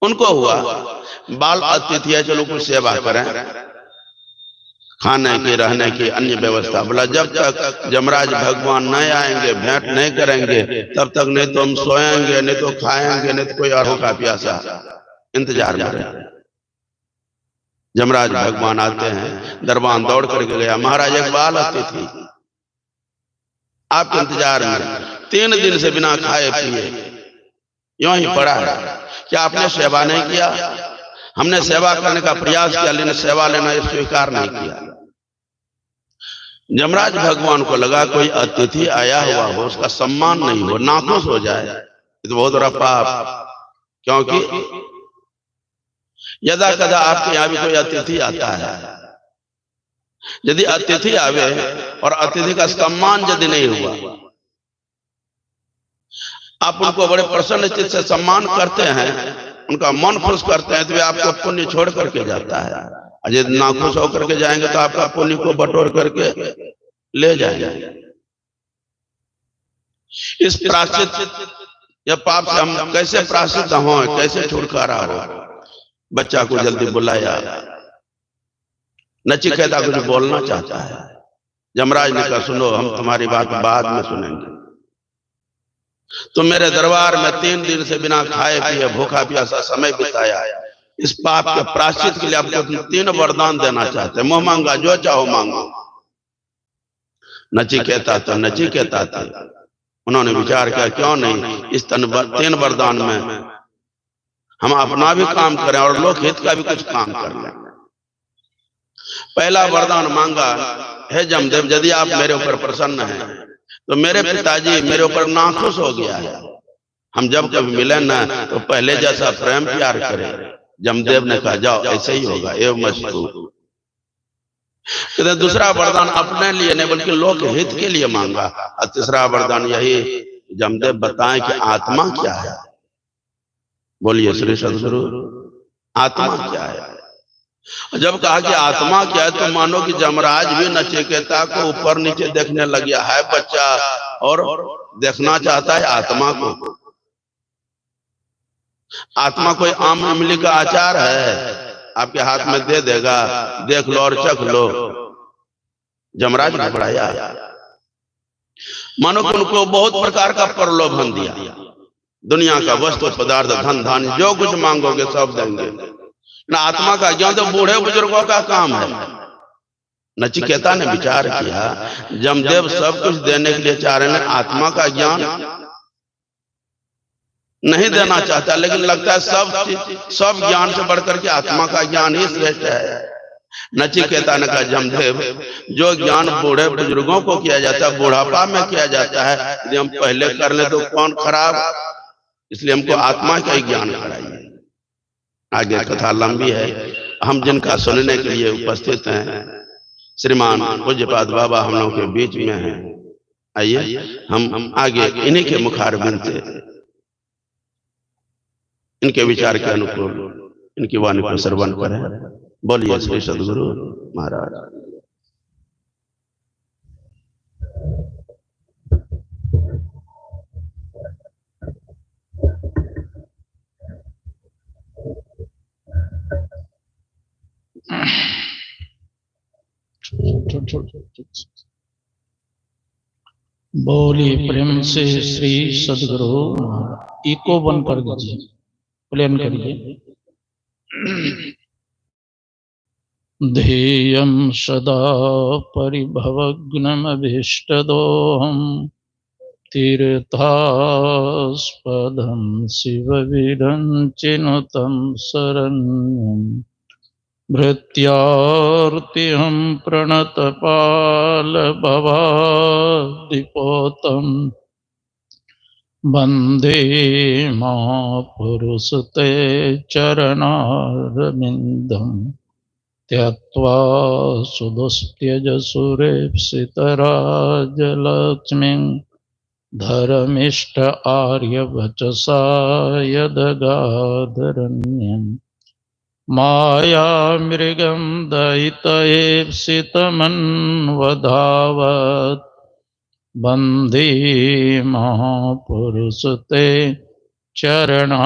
उनको हुआ बाल अतिथि है, चलो कुछ सेवा करें, खाने की रहने की अन्य व्यवस्था। बोला जब तक जमराज भगवान नहीं आएंगे, भेंट नहीं करेंगे, तब तक नहीं तो हम सोएंगे, नहीं तो खाएंगे, नहीं तो कोई और भूखा प्यासा इंतजार में रहे। जमराज भगवान आते हैं, दरबान दौड़ करके गया, महाराज एक बाल अतिथि आपके इंतजार में 3 दिन से बिना खाए पिए यूं ही पड़ा है, क्या आपने सेवा नहीं किया? हमने सेवा करने का प्रयास किया, लेकिन सेवा लेना स्वीकार नहीं किया। जमराज भगवान को लगा कोई अतिथि आया हुआ हो, उसका सम्मान नहीं हो, नाखुश हो जाए, तो बहुत बड़ा पाप। क्योंकि यदा कदा आपके यहाँ भी कोई अतिथि आता है, यदि अतिथि आवे और अतिथि का सम्मान यदि नहीं हुआ, आप उनको बड़े प्रसन्न चित्त से सम्मान करते हैं, उनका मन खुश करते हैं, तो वे आपको पुण्य छोड़ करके जाता है। यदि नाखुश होकर के जाएंगे तो आपका पुण्य को बटोर करके ले जाएंगे। इस प्रायश्चित या पाप से हम कैसे प्रायश्चित हो, कैसे छुटकारा हो? बच्चा को जल्दी बुलाया, नचिकेता कुछ बोलना चाहता है। जमराज ने कहा सुनो, हम तुम्हारी बात बाद में सुनेंगे। तुम मेरे दरबार में 3 दिन से बिना खाए पिए भूखा प्यासा समय बिताया, इस पाप के प्रायश्चित के लिए आपको 3 वरदान देना चाहते हैं, मुंह मांगा जो चाहो मांगो। नचिकेता तो नचिकेता थे, उन्होंने विचार किया क्यों नहीं इस 3 वरदान में हम अपना भी काम करें और लोक हित का भी कुछ काम कर लें। पहला वरदान मांगा, हे जमदेव यदि आप मेरे ऊपर प्रसन्न हैं तो मेरे पिताजी मेरे ऊपर नाखुश हो गया है, हम जब कभी मिले ना तो पहले जैसा प्रेम प्यार करें। जमदेव ने कहा जाओ ऐसे ही होगा, एवं मस्तु। दूसरा वरदान अपने लिए नहीं बल्कि लोक हित के लिए मांगा। और तीसरा वरदान यही, जमदेव बताएं कि आत्मा क्या है। बोलिए श्री सदगुरु, आत्मा क्या है? जब कहा कि आत्मा क्या है तो मानो कि जमराज भी नचिकेता को ऊपर नीचे देखने लग गया है बच्चा, और देखना चाहता है आत्मा को। आत्मा कोई आम इमली का अचार है, आपके हाथ में दे देगा, देख लो और चख लो। जमराज ने बढ़ाया, मानो कि उनको बहुत प्रकार का प्रलोभन दिया, दुनिया का वस्तु पदार्थ धन धान्य जो कुछ मांगोगे सब देंगे, ना आत्मा का ज्ञान तो बूढ़े बुजुर्गों का काम है। नचिकेता ने विचार किया, जमदेव सब कुछ देने के लिए चाह रहे हैं, आत्मा का ज्ञान नहीं देना चाहता, लेकिन लगता है सब ज्ञान से बढ़कर के आत्मा का ज्ञान ही श्रेष्ठ है। नचिकेता ने कहा जमदेव जो ज्ञान बूढ़े बुजुर्गों को किया जाता है, बुढ़ापा में किया जाता है, यदि हम पहले कर ले तो कौन खराब, इसलिए हमको आत्मा का ही ज्ञान कराइए। आगे कथा लंबी है, हम जिनका सुनने के लिए उपस्थित हैं, श्रीमान पूज्यपाद बाबा हम लोगों के बीच में हैं। आइए हम आगे इन्हीं के मुखारबिंद से इनके विचार के अनुकूल इनकी वाणी को श्रवण करें। बोलिए श्री सदगुरु महाराज। बोलिए प्रेम से श्री सदगुरु महाराज। इको बंद कर दीजिए, प्लेन करिए। ध्येयं सदा परिभवग्नमभीष्टदोहं तीर्थास्पदं शिवविरञ्चिनुतं शरण्यं भृत्यार्तिहं प्रणतपालभवाद्दिपोतं वन्दे महापुरुषते चरणारविन्दम् त्यक्त्वा सुदुस्त्यजसुरेप्सितराजलक्ष्मीं धर्मिष्ठ आर्यवचसा यदगाधरण्यं मायामृगं दयितयेप्सितमन्वधावत् वन्दे महापुरुषते चरणा